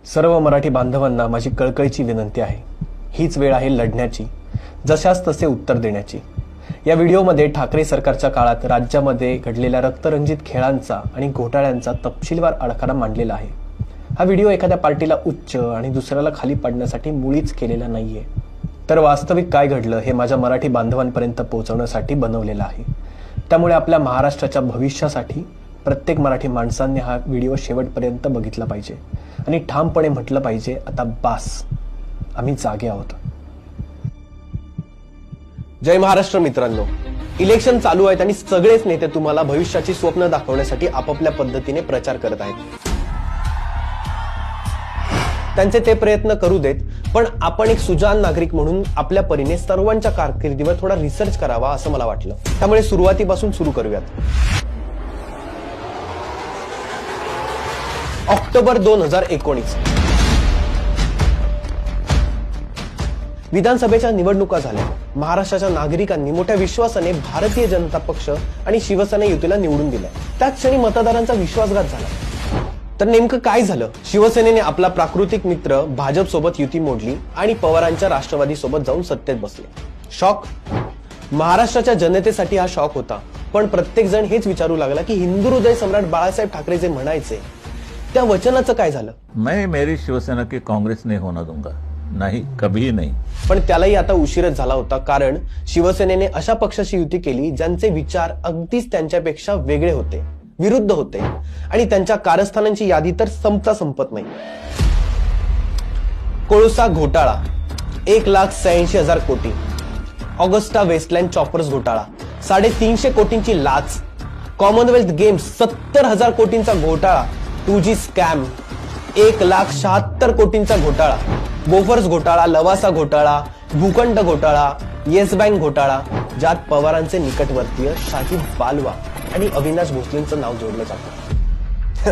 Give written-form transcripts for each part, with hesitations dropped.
सर्व मराठी बांधवांना माझी कळकळीची विनंती आहे. हीच वेळ आहे लढण्याची, जशास तसे उत्तर देण्याची. या व्हिडिओमध्ये ठाकरे सरकारच्या काळात राज्यामध्ये घडलेल्या रक्तरंजित खेळांचा आणि घोटाळ्यांचा तपशीलवार आराखडा मांडलेला आहे. हा व्हिडिओ एखाद्या पार्टीला उच्च आणि दुसऱ्याला खाली पाडण्यासाठी मुळीच केलेला नाहीये, तर वास्तविक काय घडलं हे माझ्या मराठी बांधवांपर्यंत पोहोचवण्यासाठी बनवलेला आहे. त्यामुळे आपल्या महाराष्ट्राच्या भविष्यासाठी प्रत्येक मराठी माणसांनी हा व्हिडिओ शेवटपर्यंत बघितला पाहिजे आणि ठामपणे म्हटलं पाहिजे, आता बास, आम्ही जागे आहोत. जय महाराष्ट्र मित्रांनो. इलेक्शन चालू आहेत आणि सगळेच नेते तुम्हाला भविष्याची स्वप्न दाखवण्यासाठी आपापल्या पद्धतीने प्रचार करत आहेत. त्यांचे ते प्रयत्न करू देत, पण आपण एक सुजाण नागरिक म्हणून आपल्या परीने सर्वांच्या कारकिर्दीवर थोडा रिसर्च करावा असं मला वाटलं. त्यामुळे सुरुवातीपासून सुरू करूयात. ऑक्टोबर 2019 विधानसभेच्या निवडणुका झाल्या. महाराष्ट्राच्या नागरिकांनी मोठ्या विश्वासाने भारतीय जनता पक्ष आणि शिवसेना युतीला निवडून दिलं. त्याच क्षणी मतदारांचा विश्वासघात झाला. तर नेमकं काय झालं? शिवसेनेने आपला प्राकृतिक मित्र भाजप सोबत युती मोडली आणि पवारांच्या राष्ट्रवादी सोबत जाऊन सत्तेत बसले. शॉक? महाराष्ट्राच्या जनतेसाठी हा शॉक होता. पण प्रत्येक जण हेच विचारू लागला की हिंदू हृदय सम्राट बाळासाहेब ठाकरे जे म्हणायचे त्या वचनाचं काय झालं? मैं मेरी शिवसेना की कांग्रेस नहीं होना दूंगा, नाही, कभी नहीं. पण त्यालाही आता उशीरच झाला होता, कारण शिवसेनेने अशा पक्षाशी युती केली ज्यांचे विचार अगदीच त्यांच्यापेक्षा वेगळे होते, विरुद्ध होते, आणि त्यांच्या कारस्थानांची यादी तर संपत नाही. कोळसा घोटाळा 1,86,000 कोटी, ऑगस्टा वेस्टलँड चॉपर्स घोटाळा 350 कोटींची लाच, कॉमनवेल्थ गेम्स 70,000 कोटींचा घोटाळा, 2G स्कॅम 1,76,000 कोटींचा घोटाळा, बोफर्स घोटाळा, लवासा घोटाळा, भूखंड घोटाळा, येस बँक घोटाळा, ज्यात पवारांचे निकटवर्तीय शाहिद बालवा आणि अविनाश भोसलेंचं नाव जोडलं जातं.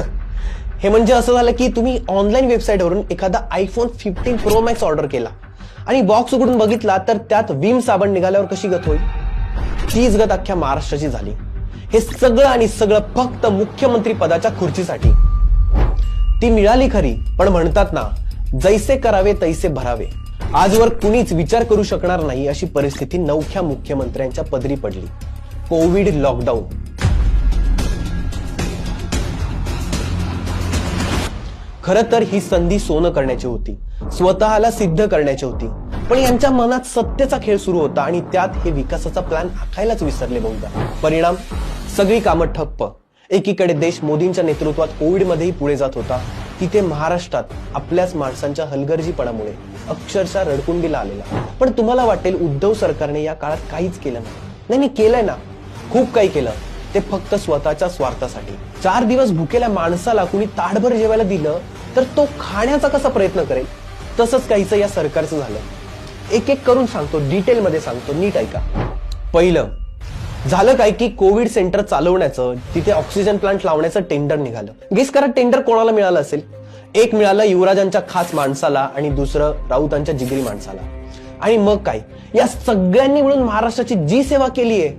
हे म्हणजे असं झालं की तुम्ही ऑनलाईन वेबसाईटवरून एखादा आयफोन 15 प्रो मॅक्स ऑर्डर केला आणि बॉक्स उघडून बघितला तर त्यात विम साबण निघाल्यावर कशी गत होईल? तीच गत अख्ख्या महाराष्ट्राची झाली. हे सगळं आणि सगळं फक्त मुख्यमंत्री पदाच्या खुर्चीसाठी. ती मिळाली खरी, पण म्हणतात ना, जैसे करावे तैसे भरावे. आजवर कुणीच विचार करू शकणार नाही अशी परिस्थिती नवख्या मुख्यमंत्र्यांच्या पदरी पडली. Covid lockdown. खरं तर ही संधी सोनं करण्याची होती, स्वतःला सिद्ध करण्याची होती, पण यांच्या मनात सत्तेचा खेळ सुरू होता आणि त्यात हे विकासाचा प्लॅन आखायलाच विसरले बहुधा. परिणाम, सगळी कामं ठप्प. एकीकडे देश मोदींच्या नेतृत्वात कोविडमध्येही पुढे जात होता, तिथे महाराष्ट्रात आपल्याच माणसांच्या हलगर्जीपणामुळे अक्षरशः रडकुंडीला आलेला. पण तुम्हाला वाटेल उद्धव सरकारने या काळात काहीच केलं नाही. नाही, केलंय ना, खूप काही केलं. ते फक्त स्वतःच्या स्वार्थासाठी. 4 दिवस भुकेल्या माणसाला कुणी ताटभर जेवायला दिलं तर तो खाण्याचा कसा प्रयत्न करेल, तसंच काहीच या सरकारचं झालं. एक एक करून सांगतो, डिटेलमध्ये सांगतो, नीट ऐका. पहिलं झालं काय की कोविड सेंटर चालवण्याचं, तिथे ऑक्सिजन प्लांट लावण्याचं टेंडर निघालं. गेस करा टेंडर कोणाला मिळालं असेल? एक मिळालं युवराजांच्या खास माणसाला आणि दुसरं राऊतांच्या जिगरी माणसाला. आणि मग काय, या सगळ्यांनी मिळून महाराष्ट्राची जी सेवा केलीये,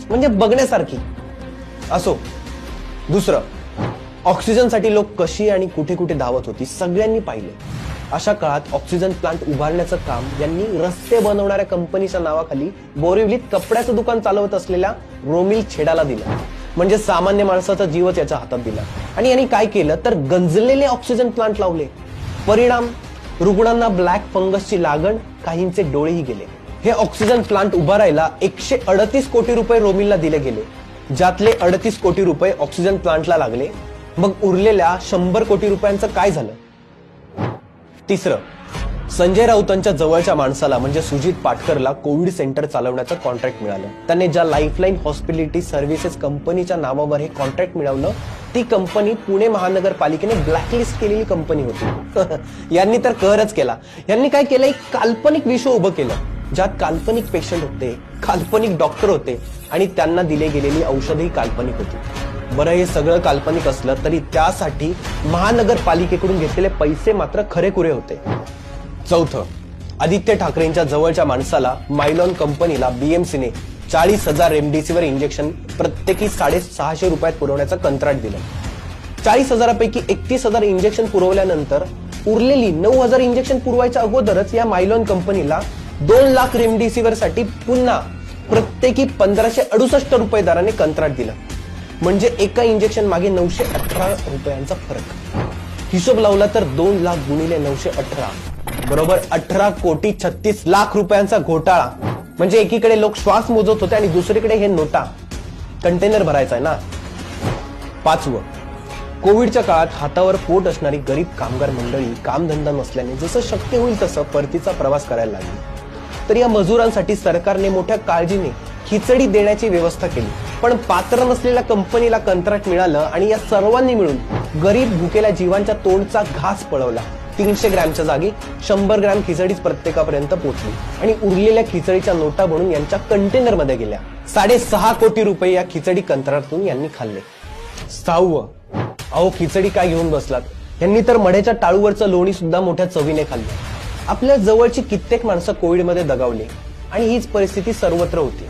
म्हणजे बघण्यासारखी. असो. दुसरं, ऑक्सिजनसाठी लोक कशी आणि कुठे कुठे धावत होती सगळ्यांनी पाहिले. अशा काळात ऑक्सिजन प्लांट उभारण्याचं काम यांनी रस्ते बनवणाऱ्या कंपनीच्या नावाखाली बोरिवलीत कपड्याचं दुकान चालवत असलेल्या रोमिल छेडाला दिलं. म्हणजे सामान्य माणसाचा जीवच याच्या हातात दिला. आणि यांनी काय केलं तर गंजलेले ऑक्सिजन प्लांट लावले. परिणाम, रुग्णांना ब्लॅक फंगसची लागण, काहींचे डोळेही गेले. हे ऑक्सिजन प्लांट उभारायला 138 कोटी रुपये रोमिलला दिले गेले, ज्यातले 38 कोटी रुपये ऑक्सिजन प्लांटला लागले. मग उरलेल्या 100 कोटी रुपयांचं काय झालं? तिसरं, संजय राऊतांच्या जवळच्या माणसाला म्हणजे सुजित पाटकरला कोविड सेंटर चालवण्याचं कॉन्ट्रॅक्ट मिळालं. त्याने ज्या लाईफलाईन हॉस्पिटॅलिटी सर्व्हिसेस कंपनीच्या नावावर हे कॉन्ट्रॅक्ट मिळवलं, ती कंपनी पुणे महानगरपालिकेने ब्लॅकलिस्ट केलेली कंपनी होती. यांनी तर कहरच केला. यांनी काय केलं, एक काल्पनिक विश्व उभं केलं, ज्यात काल्पनिक पेशंट होते, काल्पनिक डॉक्टर होते आणि त्यांना दिली गेलेली औषधही काल्पनिक होती. बरं, हे सगळं काल्पनिक असलं तरी त्यासाठी महानगरपालिकेकडून घेतलेले पैसे मात्र खरेखुरे होते. चौथं, आदित्य ठाकरेंच्या जवळच्या माणसाला मायलॉन कंपनीला बीएमसीने 40,000 रेमडेसिवीर इंजेक्शन प्रत्येकी 650 रुपयात पुरवण्याचं कंत्राट दिलं. 40,000पैकी 31,000 इंजेक्शन पुरवल्यानंतर उरलेली 9,000 इंजेक्शन पुरवायच्या अगोदरच या मायलॉन कंपनीला 2 लाख रेमडेसिवीर साठी पुन्हा प्रत्येकी 1,568 रुपये दराने कंत्राट दिलं. म्हणजे एका इंजेक्शन मागे 918 रुपयांचा फरक. हिशोब लावला तर 2 लाख गुणिले 918 बरोबर 18,36,00,000 रुपयांचा घोटाळा. म्हणजे एकीकडे लोक श्वास मोजत होते आणि दुसरीकडे हे नोटा कंटेनर भरायचा आहे ना. 5. कोविडच्या काळात हातावर पोट असणारी गरीब कामगार मंडळी कामधंदा नसल्याने जसं शक्य होईल तसं परतीचा प्रवास करायला लागली. तर या मजुरांसाठी सरकारने मोठ्या काळजीने खिचडी देण्याची व्यवस्था केली. पण पात्र नसलेल्या कंपनीला कंत्राट मिळालं आणि या सर्वांनी मिळून गरीब भुकेल्या जीवांच्या तोंडचा घास पळवला. 300 ग्रॅमच्या जागी 100 ग्रॅम खिचडीच प्रत्येकापर्यंत पोहोचली आणि उरलेल्या खिचडीच्या नोटा बनून यांच्या कंटेनरमध्ये गेल्या. 6.5 कोटी रुपये या खिचडी कंत्राटातून यांनी खाल्ले. 6. अहो खिचडी काय घेऊन बसलात, यांनी तर मढ्याच्या टाळूवरचं लोणी सुद्धा मोठ्या चवीने खाल्लं. आपल्या जवळची कित्येक माणसं कोविडमध्ये दगावली आणि हीच परिस्थिती सर्वत्र होती.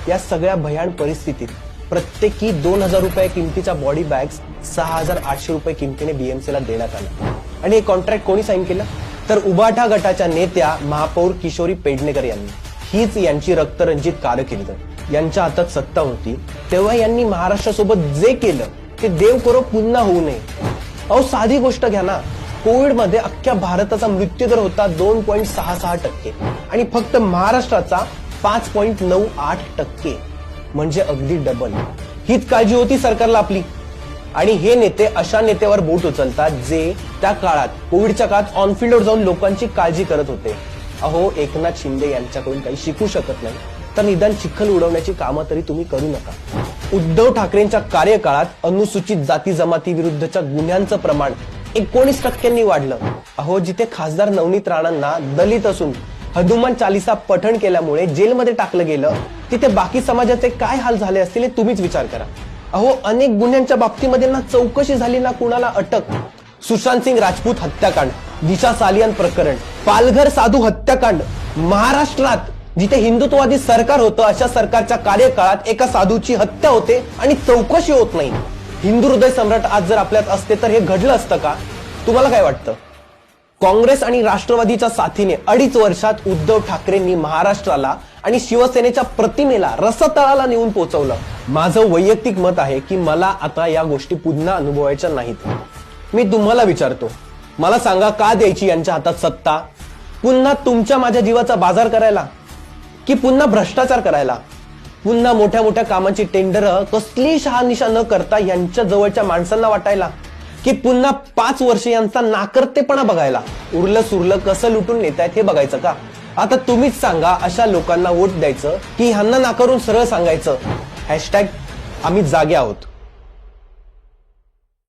या सगळ्या भयान परिस्थितीत प्रत्येकी 2,000 रुपये किमतीच्या बॉडी बॅग्स 6,800 रुपये किमतीने बीएमसीला देण्यात आल्या. आणि हे कॉन्ट्रॅक्ट कोणी साईन केलं तर उबाठा गटाच्या नेत्या महापौर किशोरी पेडणेकर यांनी. हीच यांची रक्तरंजित कारकीर्द. यांच्या हातात सत्ता होती तेव्हा यांनी महाराष्ट्रासोबत जे केलं ते देव करो पुन्हा होऊ नये. अहो साधी गोष्ट घ्या ना, कोविडमध्ये अख्ख्या भारताचा मृत्यूदर होता 2.66% आणि फक्त महाराष्ट्राचा 5.98%. म्हणजे अगदी डबल. हीच काळजी होती सरकारला आपली. आणि हे नेते अशा नेत्यावर बोट उचलतात जे त्या काळात कोविडच्या काळात ऑनफिल्डवर जाऊन लोकांची काळजी करत होते. अहो एकनाथ शिंदे यांच्याकडून काही शिकू शकत नाही तर निदान चिखल उडवण्याची कामं तरी तुम्ही करू नका. उद्धव ठाकरेंच्या कार्यकाळात अनुसूचित जाती जमाती विरुद्धच्या गुन्ह्यांचं प्रमाण 19% वाढलं. अहो जिथे खासदार नवनीत राणांना दलित असून हनुमान चालिसा पठण केल्यामुळे जेलमध्ये टाकलं गेलं तिथे बाकी समाजाचे काय हाल झाले असतील हे तुम्हीच विचार करा. अहो अनेक गुन्ह्यांच्या बाबतीमध्ये ना चौकशी झाली ना कुणाला अटक. सुशांत सिंग राजपूत हत्याकांड, दिशा सालियान प्रकरण, पालघर साधू हत्याकांड. महाराष्ट्रात जिथे हिंदुत्ववादी सरकार होतं अशा सरकारच्या कार्यकाळात एका साधूची हत्या होते आणि चौकशी होत नाही. हिंदू हृदय सम्राट आज जर आपल्यात असते तर हे घडलं असतं का? तुम्हाला काय वाटतं? काँग्रेस आणि राष्ट्रवादीच्या साथीने 2.5 वर्षात उद्धव ठाकरेंनी महाराष्ट्राला आणि शिवसेनेच्या प्रतिमेला रसतळाला नेऊन पोहोचवलं. माझं वैयक्तिक मत आहे की मला आता या गोष्टी पुन्हा अनुभवायच्या नाहीत. मी तुम्हाला विचारतो, मला सांगा का द्यायची यांच्या हातात सत्ता? पुन्हा तुमच्या माझ्या जीवाचा बाजार करायला की पुन्हा भ्रष्टाचार करायला? पुन्हा मोठ्या मोठ्या कामांची टेंडर कसली शहानिशा न करता यांच्या जवळच्या माणसांना वाटायला की पुन्हा 5 वर्ष यांचा नाकर्तेपणा बघायला? उरलं सुरलं कसं लुटून नेतायत हे बघायचं का? आता तुम्हीच सांगा, अशा लोकांना वोट द्यायचं की ह्यांना नाकारून सरळ सांगायचं # आम्ही जागे आहोत.